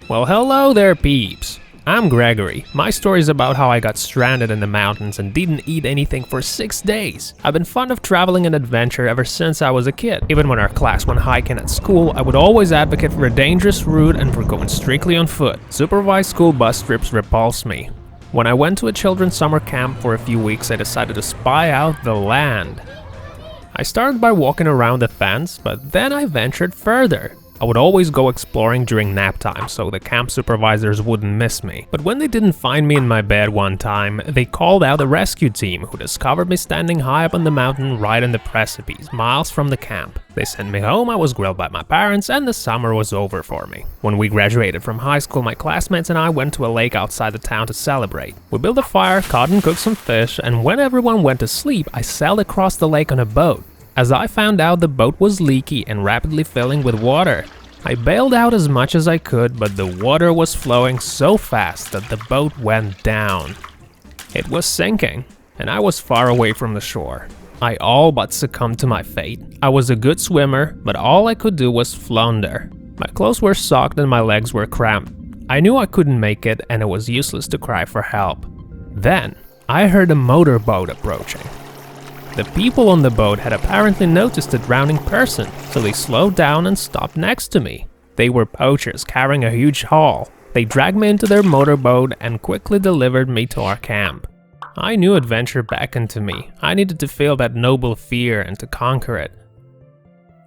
Well, hello there, peeps. I'm Gregory. My story is about how I got stranded in the mountains and didn't eat anything for 6 days. I've been fond of traveling and adventure ever since I was a kid. Even when our class went hiking at school, I would always advocate for a dangerous route and for going strictly on foot. Supervised school bus trips repulsed me. When I went to a children's summer camp for a few weeks, I decided to spy out the land. I started by walking around the fence, but then I ventured further. I would always go exploring during nap time so the camp supervisors wouldn't miss me. But when they didn't find me in my bed one time, they called out a rescue team who discovered me standing high up on the mountain right in the precipice, miles from the camp. They sent me home, I was grilled by my parents, and the summer was over for me. When we graduated from high school, my classmates and I went to a lake outside the town to celebrate. We built a fire, caught and cooked some fish, and when everyone went to sleep, I sailed across the lake on a boat. As I found out, the boat was leaky and rapidly filling with water. I bailed out as much as I could, but the water was flowing so fast that the boat went down. It was sinking, and I was far away from the shore. I all but succumbed to my fate. I was a good swimmer, but all I could do was flounder. My clothes were soaked and my legs were cramped. I knew I couldn't make it, and it was useless to cry for help. Then, I heard a motorboat approaching. The people on the boat had apparently noticed a drowning person, so they slowed down and stopped next to me. They were poachers carrying a huge haul. They dragged me into their motorboat and quickly delivered me to our camp. I knew adventure beckoned to me. I needed to feel that noble fear and to conquer it.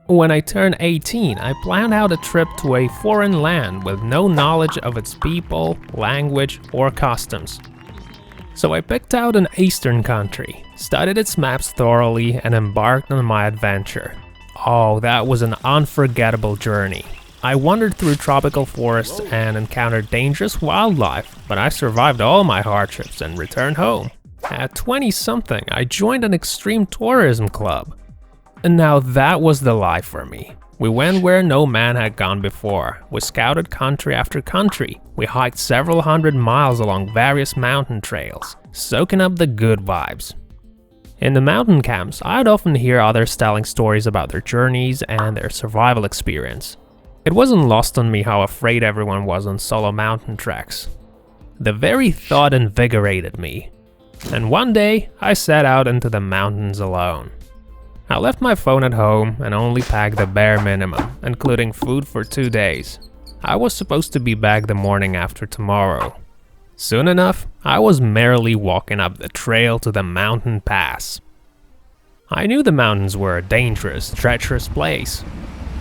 When I turned 18, I planned out a trip to a foreign land with no knowledge of its people, language, or customs. So I picked out an eastern country, studied its maps thoroughly, and embarked on my adventure. Oh, that was an unforgettable journey. I wandered through tropical forests and encountered dangerous wildlife, but I survived all my hardships and returned home. At 20-something, I joined an extreme tourism club. And now that was the life for me. We went where no man had gone before. We scouted country after country. We hiked several hundred miles along various mountain trails, soaking up the good vibes. In the mountain camps, I'd often hear others telling stories about their journeys and their survival experience. It wasn't lost on me how afraid everyone was on solo mountain treks. The very thought invigorated me. And one day, I set out into the mountains alone. I left my phone at home and only packed the bare minimum, including food for 2 days. I was supposed to be back the morning after tomorrow. Soon enough, I was merrily walking up the trail to the mountain pass. I knew the mountains were a dangerous, treacherous place.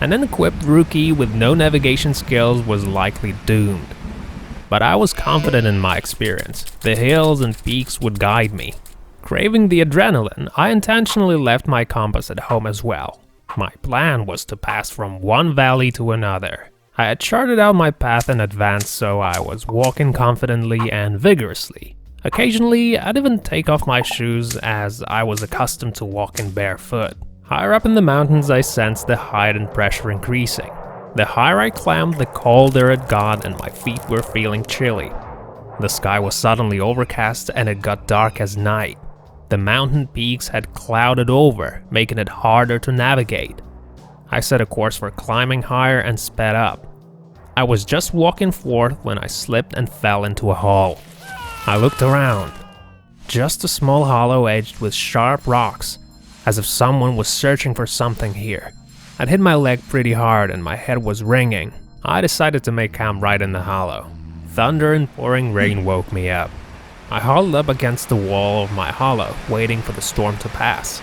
An unequipped rookie with no navigation skills was likely doomed. But I was confident in my experience. The hills and peaks would guide me. Craving the adrenaline, I intentionally left my compass at home as well. My plan was to pass from one valley to another. I had charted out my path in advance, so I was walking confidently and vigorously. Occasionally, I'd even take off my shoes as I was accustomed to walking barefoot. Higher up in the mountains, I sensed the height and pressure increasing. The higher I climbed, the colder it got and my feet were feeling chilly. The sky was suddenly overcast and it got dark as night. The mountain peaks had clouded over, making it harder to navigate. I set a course for climbing higher and sped up. I was just walking forth when I slipped and fell into a hole. I looked around. Just a small hollow edged with sharp rocks, as if someone was searching for something here. I'd hit my leg pretty hard and my head was ringing. I decided to make camp right in the hollow. Thunder and pouring rain woke me up. I huddled up against the wall of my hollow, waiting for the storm to pass.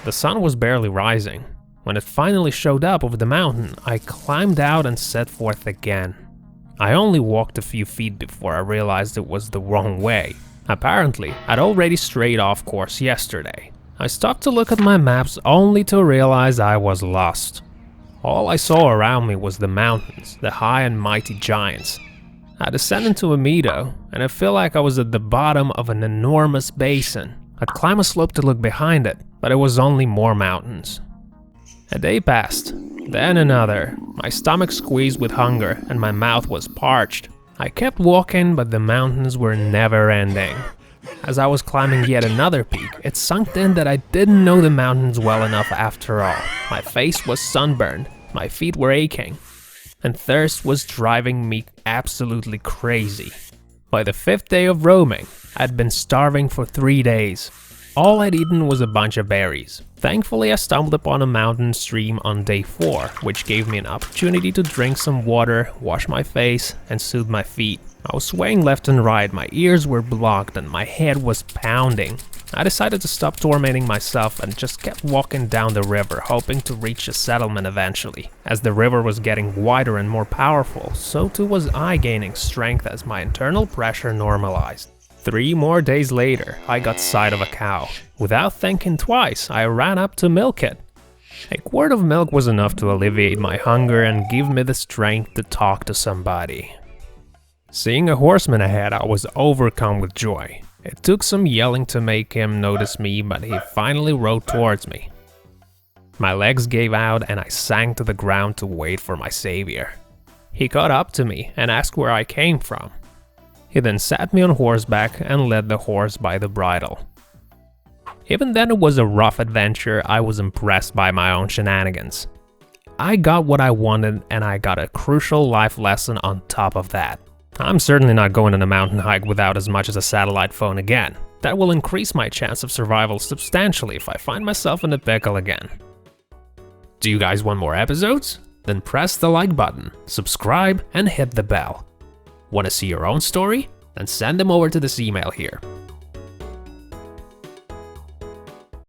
The sun was barely rising. When it finally showed up over the mountain, I climbed out and set forth again. I only walked a few feet before I realized it was the wrong way. Apparently, I'd already strayed off course yesterday. I stopped to look at my maps only to realize I was lost. All I saw around me was the mountains, the high and mighty giants. I descended into a meadow, and I felt like I was at the bottom of an enormous basin. I'd climb a slope to look behind it, but it was only more mountains. A day passed, then another. My stomach squeezed with hunger, and my mouth was parched. I kept walking, but the mountains were never ending. As I was climbing yet another peak, it sunk in that I didn't know the mountains well enough after all. My face was sunburned, my feet were aching. and thirst was driving me absolutely crazy. By the 5th day of roaming, I'd been starving for 3 days. All I'd eaten was a bunch of berries. Thankfully, I stumbled upon a mountain stream on day 4, which gave me an opportunity to drink some water, wash my face, and soothe my feet. I was swaying left and right, my ears were blocked, and my head was pounding. I decided to stop tormenting myself and just kept walking down the river, hoping to reach a settlement eventually. As the river was getting wider and more powerful, so too was I gaining strength as my internal pressure normalized. 3 more days later, I got sight of a cow. Without thinking twice, I ran up to milk it. A quart of milk was enough to alleviate my hunger and give me the strength to talk to somebody. Seeing a horseman ahead, I was overcome with joy. It took some yelling to make him notice me, but he finally rode towards me. My legs gave out and I sank to the ground to wait for my savior. He caught up to me and asked where I came from. He then sat me on horseback and led the horse by the bridle. Even then it was a rough adventure, I was impressed by my own shenanigans. I got what I wanted and I got a crucial life lesson on top of that. I'm certainly not going on a mountain hike without as much as a satellite phone again. That will increase my chance of survival substantially if I find myself in a pickle again. Do you guys want more episodes? Then press the like button, subscribe, and hit the bell. Want to see your own story? Then send them over to this email here.